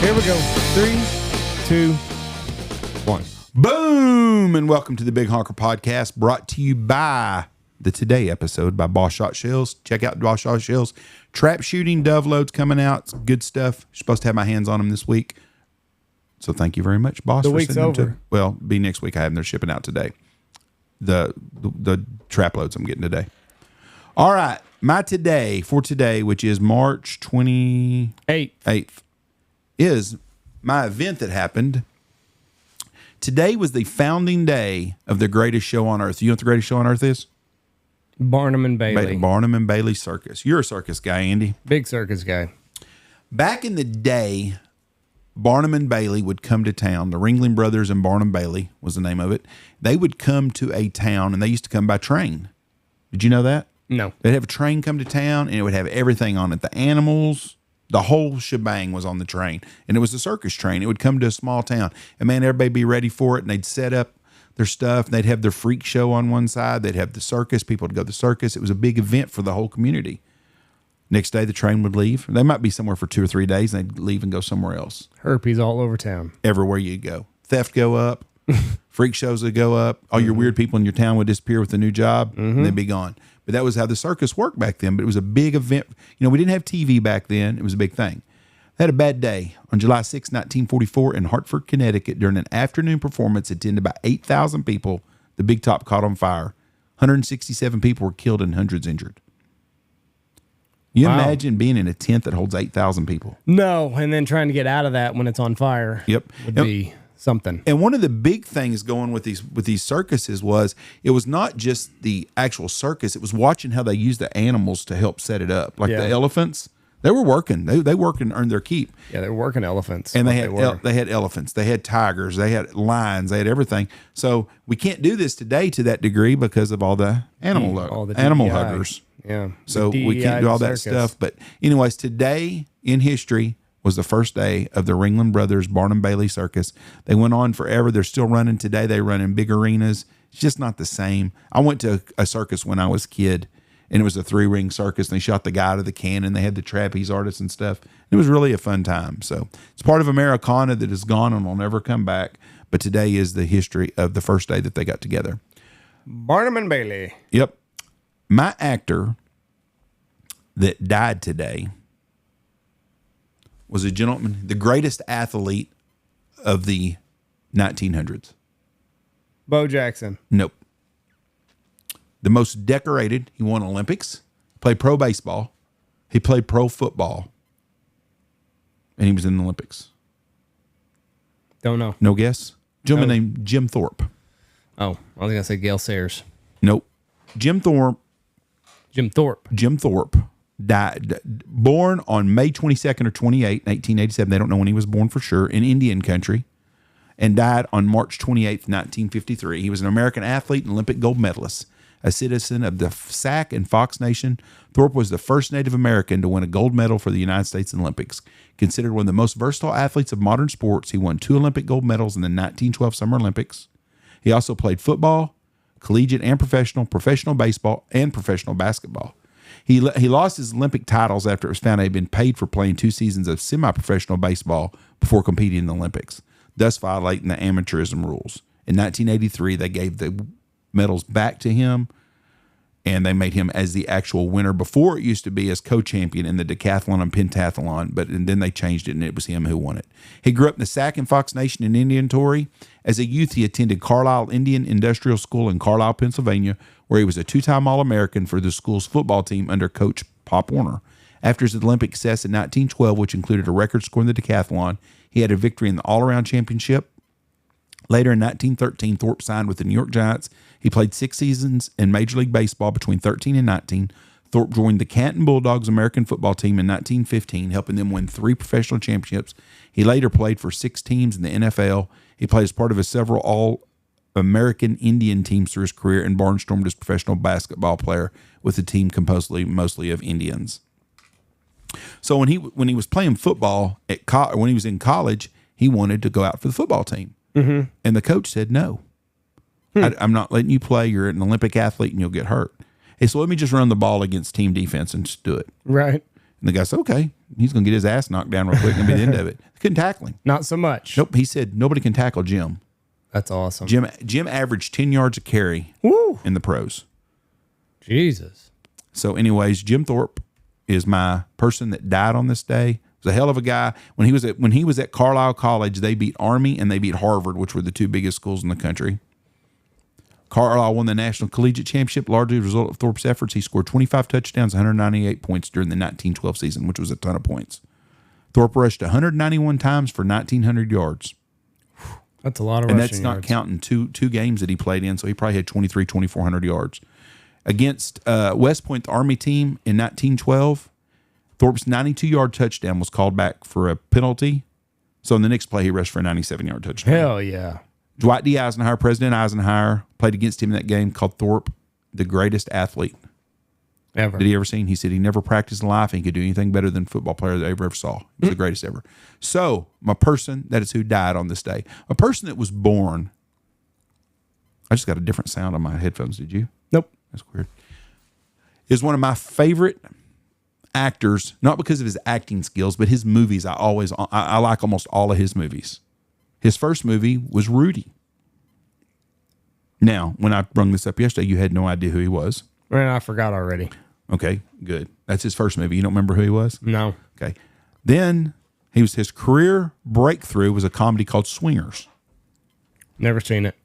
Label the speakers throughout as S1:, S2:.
S1: Here we go. 3, 2, 1.
S2: Boom! And welcome to the Big Honker Podcast, brought to you by the Today episode by Boss Shot Shells. Check out Boss Shot Shells. Trap shooting, dove loads coming out. It's good stuff. Supposed to have my hands on them this week. So thank you very much, Boss.
S1: The week's over.
S2: Well, be next week. I have them. They're shipping out today. The trap loads I'm getting today. All right. My today, which is March 28th, is my event that happened. Today was the founding day of the greatest show on earth. You know what the greatest show on earth is?
S1: Barnum and Bailey.
S2: Barnum and Bailey Circus. You're a circus guy, Andy.
S1: Big circus guy.
S2: Back in the day, Barnum and Bailey would come to town. The Ringling Brothers and Barnum Bailey was the name of it. They would come to a town, and they used to come by train. Did you know that?
S1: No.
S2: They'd have a train come to town, and it would have everything on it. The animals, the whole shebang was on the train. And it was a circus train. It would come to a small town. And, man, everybody be ready for it, and they'd set up their stuff. And they'd have their freak show on one side. They'd have the circus. People would go to the circus. It was a big event for the whole community. Next day, the train would leave. They might be somewhere for 2 or 3 days, and they'd leave and go somewhere else.
S1: Herpes all over town.
S2: Everywhere you go. Theft go up. Freak shows would go up. All your weird people in your town would disappear with a new job, and they'd be gone. But that was how the circus worked back then. But it was a big event. You know, we didn't have TV back then. It was a big thing. They had a bad day on July 6, 1944 in Hartford, Connecticut during an afternoon performance attended by 8,000 people. The Big Top caught on fire. 167 people were killed and hundreds injured. You imagine being in a tent that holds 8,000 people?
S1: No, and then trying to get out of that when it's on fire.
S2: Yep.
S1: Would be something.
S2: And one of the big things going with these circuses was it was not just the actual circus. It was watching how they used the animals to help set it up. Like the elephants, they were working. They worked and earned their keep.
S1: Yeah, they were working elephants.
S2: And they had elephants. They had tigers. They had lions. They had everything. So we can't do this today to that degree because of all the animal huggers.
S1: Yeah.
S2: So we can't do all that stuff. But anyways, today in history was the first day of the Ringling Brothers Barnum Bailey Circus. They went on forever. They're still running today. They run in big arenas. It's just not the same. I went to a circus when I was a kid, and it was a 3-ring circus, and they shot the guy out of the cannon. They had the trapeze artists and stuff. It was really a fun time. So it's part of Americana that is gone and will never come back. But today is the history of the first day that they got together.
S1: Barnum and Bailey.
S2: Yep. My actor that died today was a gentleman, the greatest athlete of the 1900s.
S1: Bo Jackson.
S2: Nope. The most decorated. He won Olympics, played pro baseball. He played pro football. And he was in the Olympics.
S1: Don't know.
S2: No guess? Gentleman named Jim Thorpe.
S1: Oh, I was going to say Gail Sayers.
S2: Nope. Jim Thorpe died, born on May 22nd or 28th, 1887. They don't know when he was born for sure, in Indian country, and died on March 28th, 1953. He was an American athlete and Olympic gold medalist, a citizen of the Sac and Fox Nation. Thorpe was the first Native American to win a gold medal for the United States in Olympics. Considered one of the most versatile athletes of modern sports, he won 2 Olympic gold medals in the 1912 Summer Olympics. He also played football, collegiate and professional baseball, and professional basketball. He lost his Olympic titles after it was found he'd been paid for playing 2 seasons of semi-professional baseball before competing in the Olympics, thus violating the amateurism rules. In 1983, they gave the medals back to him, and they made him as the actual winner. Before, it used to be as co-champion in the decathlon and pentathlon, and then they changed it, and it was him who won it. He grew up in the Sac and Fox Nation in Indian Territory. As a youth, he attended Carlisle Indian Industrial School in Carlisle, Pennsylvania, where he was a 2-time All-American for the school's football team under Coach Pop Warner. After his Olympic success in 1912, which included a record score in the decathlon, he had a victory in the all-around championship. Later in 1913, Thorpe signed with the New York Giants. He played 6 seasons in Major League Baseball between 13 and 19. Thorpe joined the Canton Bulldogs American football team in 1915, helping them win 3 professional championships. He later played for 6 teams in the NFL. He played as part of several All-American Indian teams through his career and barnstormed as a professional basketball player with a team composed mostly of Indians. So when he was playing football when he was in college, he wanted to go out for the football team. Mm-hmm. And the coach said, no, I'm not letting you play. You're an Olympic athlete and you'll get hurt. Hey, so let me just run the ball against team defense and just do it.
S1: Right.
S2: And the guy said, okay, he's going to get his ass knocked down real quick and be the end of it. Couldn't tackle him.
S3: Not so much.
S2: Nope. He said nobody can tackle Jim.
S3: That's awesome.
S2: Jim averaged 10 yards a carry in the pros.
S3: Jesus.
S2: So anyways, Jim Thorpe is my person that died on this day. He was a hell of a guy. When he was at Carlisle College, they beat Army and they beat Harvard, which were the two biggest schools in the country. Carlisle won the National Collegiate Championship largely as a result of Thorpe's efforts. He scored 25 touchdowns, 198 points during the 1912 season, which was a ton of points. Thorpe rushed 191 times for 1,900 yards.
S3: That's a lot of
S2: and
S3: rushing
S2: that's not
S3: yards.
S2: counting two games that he played in, so he probably had 2,400 yards. Against West Point, the Army team in 1912, Thorpe's 92-yard touchdown was called back for a penalty. So in the next play, he rushed for a 97-yard touchdown.
S3: Hell yeah.
S2: Dwight D. Eisenhower, President Eisenhower, played against him in that game, called Thorpe the greatest athlete
S3: Ever.
S2: that he ever seen. He said he never practiced in life and he could do anything better than a football player that I ever saw. He was the greatest ever. So my person, that is who died on this day. A person that was born. I just got a different sound on my headphones. Did you?
S3: Nope.
S2: That's weird. Is one of my favorite actors, not because of his acting skills, but his movies. I like almost all of his movies. His first movie was Rudy. Now, when I brung this up yesterday, you had no idea who he was.
S3: Man, I forgot already.
S2: Okay, good. That's his first movie. You don't remember who he was?
S3: No.
S2: Okay. Then his career breakthrough was a comedy called Swingers.
S3: Never seen it.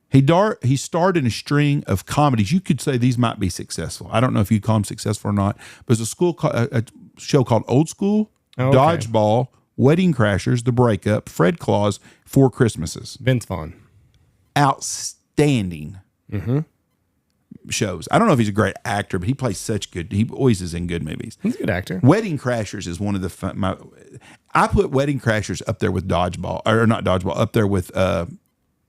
S2: He starred in a string of comedies. You could say these might be successful. I don't know if you'd call them successful or not. But it's a show called Old School,
S3: Okay.
S2: Dodgeball, Wedding Crashers, The Breakup, Fred Claus, Four Christmases.
S3: Vince Vaughn.
S2: Outstanding shows. I don't know if he's a great actor, but he plays such good. He always is in good movies.
S3: He's a good actor.
S2: Wedding Crashers is one of the fun. I put Wedding Crashers up there with Dodgeball, or not Dodgeball, up there with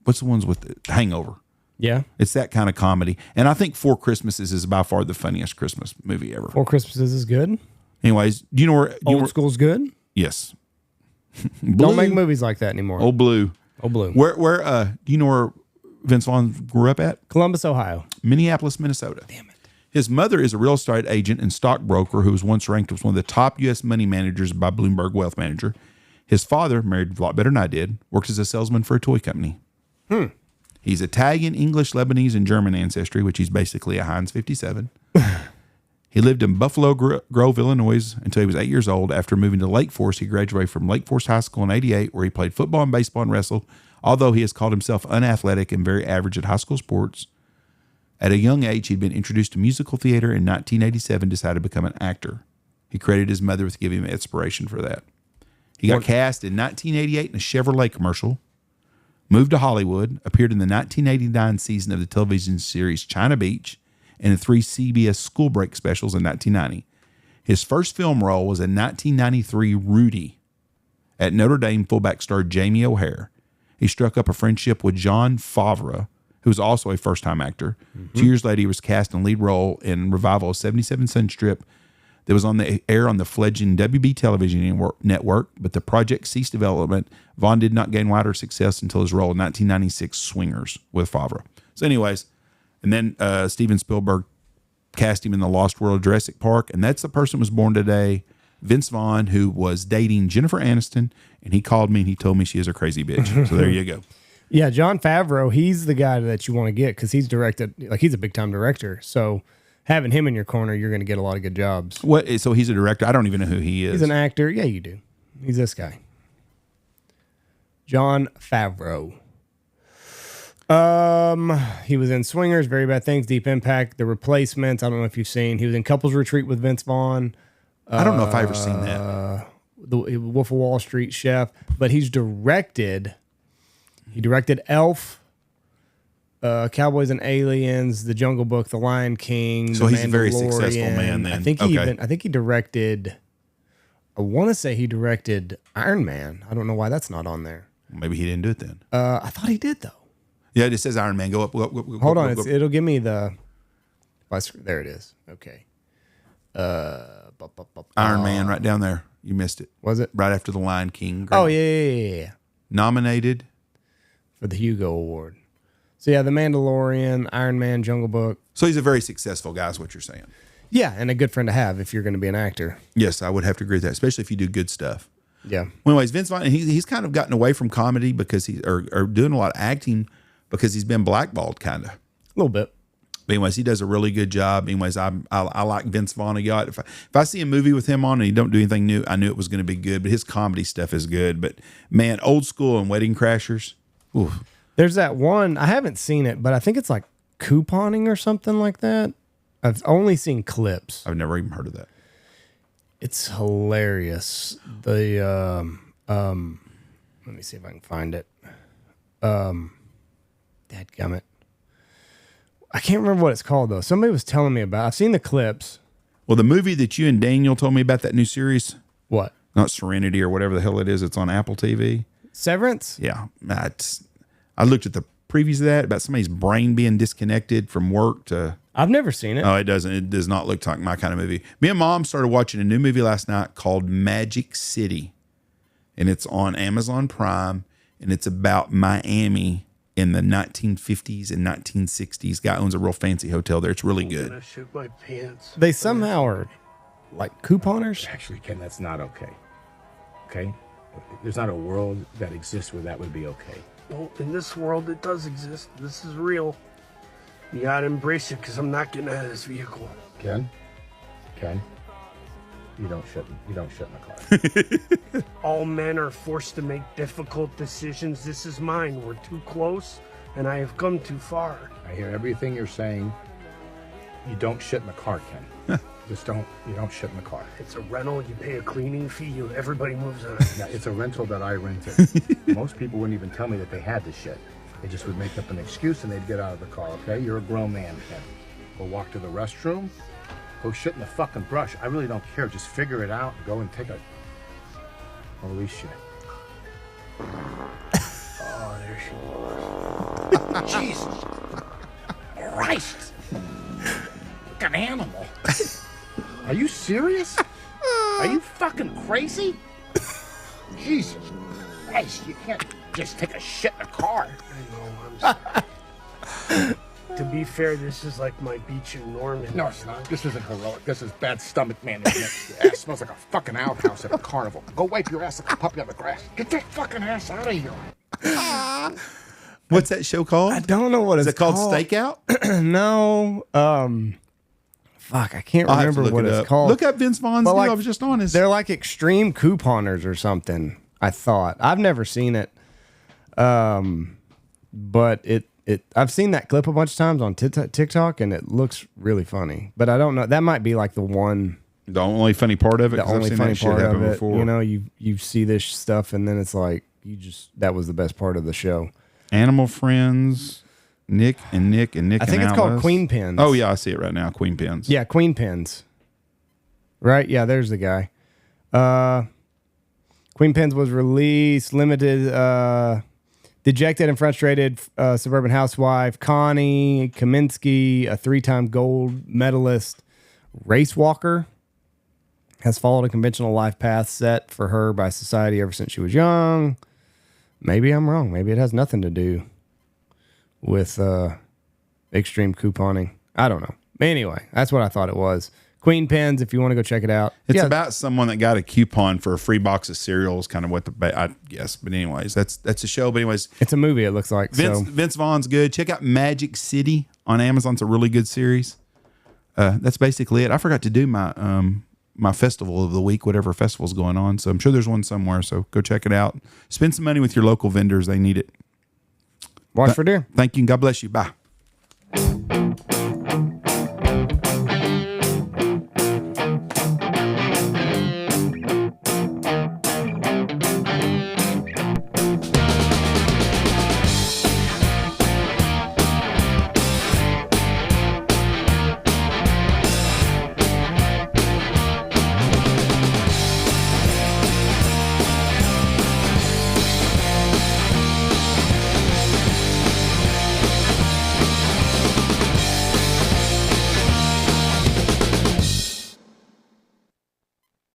S2: what's the ones with the Hangover?
S3: Yeah.
S2: It's that kind of comedy. And I think Four Christmases is by far the funniest Christmas movie ever.
S3: Four Christmases is good.
S2: Anyways, do you know where
S3: Old School's good.
S2: Yes.
S3: Don't make movies like that anymore.
S2: Old Blue.
S3: Old Blue.
S2: Where do you know where Vince Vaughn grew up at?
S3: Columbus, Ohio.
S2: Minneapolis, Minnesota.
S3: Damn it.
S2: His mother is a real estate agent and stockbroker who was once ranked as one of the top U.S. money managers by Bloomberg Wealth Manager. His father, married a lot better than I did, works as a salesman for a toy company. He's Italian, English, Lebanese, and German ancestry, which he's basically a Heinz 57. He lived in Buffalo Grove, Illinois until he was 8 years old. After moving to Lake Forest, he graduated from Lake Forest High School in 1988, where he played football and baseball and wrestled, although he has called himself unathletic and very average at high school sports. At a young age, he'd been introduced to musical theater. In 1987, decided to become an actor. He credited his mother with giving him inspiration for that. He got cast in 1988 in a Chevrolet commercial, moved to Hollywood, appeared in the 1989 season of the television series China Beach, and in 3 CBS school break specials in 1990. His first film role was in 1993 Rudy. At Notre Dame, fullback star Jamie O'Hare. He struck up a friendship with Jon Favreau, who was also a first-time actor. 2 years later, he was cast in lead role in revival of 77 Sun Strip that was on the air on the fledgling WB television network, but the project ceased development. Vaughn did not gain wider success until his role in 1996 Swingers with Favreau. So anyways, and then Steven Spielberg cast him in The Lost World of Jurassic Park, and that's the person who was born today, Vince Vaughn, who was dating Jennifer Aniston, and he called me and he told me she is a crazy bitch. So there you go.
S3: Yeah, Jon Favreau, he's the guy that you want to get because he's directed, like he's a big time director. So having him in your corner, you're going to get a lot of good jobs.
S2: What? So he's a director? I don't even know who he is.
S3: He's an actor. Yeah, you do. He's this guy. Jon Favreau. He was in Swingers, Very Bad Things, Deep Impact, The Replacements. I don't know if you've seen. He was in Couples Retreat with Vince Vaughn.
S2: I don't know if I've ever seen that.
S3: The Wolf of Wall Street Chef. But he's directed. He directed Elf, Cowboys and Aliens, The Jungle Book, The Lion King.
S2: So
S3: The
S2: he's a very successful
S3: Mandalorian.
S2: man then.
S3: I think he directed. I want to say he directed Iron Man. I don't know why that's not on there.
S2: Maybe he didn't do it then.
S3: I thought he did though.
S2: Yeah, it says Iron Man. Go up.
S3: Hold on, it'll give me the. There it is. Okay.
S2: Iron Man right down there. You missed it.
S3: Was it?
S2: Right after The Lion King.
S3: Oh, yeah.
S2: Nominated
S3: for the Hugo Award. So, yeah, The Mandalorian, Iron Man, Jungle Book.
S2: So he's a very successful guy is what you're saying.
S3: Yeah, and a good friend to have if you're going to be an actor.
S2: Yes, I would have to agree with that, especially if you do good stuff.
S3: Yeah.
S2: Well, anyways, Vince Vaughn, he's kind of gotten away from comedy because or doing a lot of acting because he's been blackballed, kind of.
S3: A little bit.
S2: But anyways, he does a really good job. Anyways, I like Vince Vaughn a lot. If I see a movie with him on and he don't do anything new, I knew it was going to be good. But his comedy stuff is good. But man, Old School and Wedding Crashers. Oof.
S3: There's that one, I haven't seen it, but I think it's like couponing or something like that. I've only seen clips.
S2: I've never even heard of that.
S3: It's hilarious. Let me see if I can find it. Dadgummit. I can't remember what it's called though. Somebody was telling me about it. I've seen the clips.
S2: Well, the movie that you and Daniel told me about, that new series,
S3: What?
S2: not Serenity or whatever the hell it is, it's on Apple TV.
S3: Severance?
S2: Yeah, I looked at the previews of that about somebody's brain being disconnected from work to.
S3: I've never seen it.
S2: Oh, it doesn't. It does not look like my kind of movie. Me and Mom started watching a new movie last night called Magic City, and it's on Amazon Prime, and it's about Miami in the 1950s and 1960s. Guy owns a real fancy hotel there. It's really good.
S4: I shoot my pants.
S3: They somehow are like couponers.
S5: Actually, Ken, that's not okay. Okay? There's not a world that exists where that would be okay.
S4: Well, in this world, it does exist. This is real. You gotta embrace it, because I'm not getting out of this vehicle.
S5: Ken? You don't shit in the car.
S4: All men are forced to make difficult decisions. This is mine. We're too close, and I have come too far.
S5: I hear everything you're saying. You don't shit in the car, Ken. You don't shit in the car.
S4: It's a rental. You pay a cleaning fee. Everybody moves on.
S5: Yeah, it's a rental that I rented. Most people wouldn't even tell me that they had to shit. They just would make up an excuse and they'd get out of the car, okay? You're a grown man, Ken. Go walk to the restroom. Go shit in the fucking brush. I really don't care. Just figure it out and go and take a holy shit.
S4: Oh, there she is.
S5: Jesus Christ! Like an animal. Are you serious? Are you fucking crazy? Jesus Christ, you can't just take a shit in a car.
S4: I know, I'm sorry. To be fair, this is like my beach in Norman.
S5: No, it's not. This isn't heroic. This is bad stomach management. Your ass smells like a fucking outhouse at a carnival. Go wipe your ass like a puppy on the grass. Get that fucking ass out of here.
S2: What's that show called?
S3: I don't know what
S2: Is
S3: it's
S2: it called Stakeout?
S3: No. Fuck, I can't
S2: I'll have to
S3: remember
S2: look
S3: what
S2: it
S3: it's
S2: up.
S3: called.
S2: Look up Vince Vaughn's
S3: But,
S2: deal.
S3: like,
S2: I was just on his.
S3: They're like extreme couponers or something. I thought. I've never seen it. But I've seen that clip a bunch of times on TikTok, and it looks really funny. But I don't know. That might be like the
S2: only funny part of it.
S3: the
S2: 'cause I've
S3: only
S2: seen
S3: funny
S2: that shit
S3: part of
S2: happen
S3: it.
S2: before.
S3: You know, you see this stuff, and then it's like that was the best part of the show.
S2: Animal Friends, Nick and
S3: I think it's called
S2: Alice.
S3: Queen Pins.
S2: Oh yeah, I see it right now. Queen Pins.
S3: Yeah, Queen Pins. Right? Yeah, there's the guy. Queen Pins was released, limited, dejected and frustrated suburban housewife Connie Kaminsky, a 3-time gold medalist race walker, has followed a conventional life path set for her by society ever since she was young. Maybe I'm wrong. Maybe it has nothing to do with extreme couponing. I don't know. Anyway, that's what I thought it was. Queen Pins, if you want to go check it out.
S2: It's about someone that got a coupon for a free box of cereal is kind of what I guess. But anyways, that's a show. But anyways,
S3: It's a movie, it looks like.
S2: Vince Vaughn's good. Check out Magic City on Amazon. It's a really good series. That's basically it. I forgot to do my my festival of the week, whatever festival's going on. So I'm sure there's one somewhere. So go check it out. Spend some money with your local vendors. They need it.
S3: Watch for deer.
S2: Thank you. And God bless you. Bye.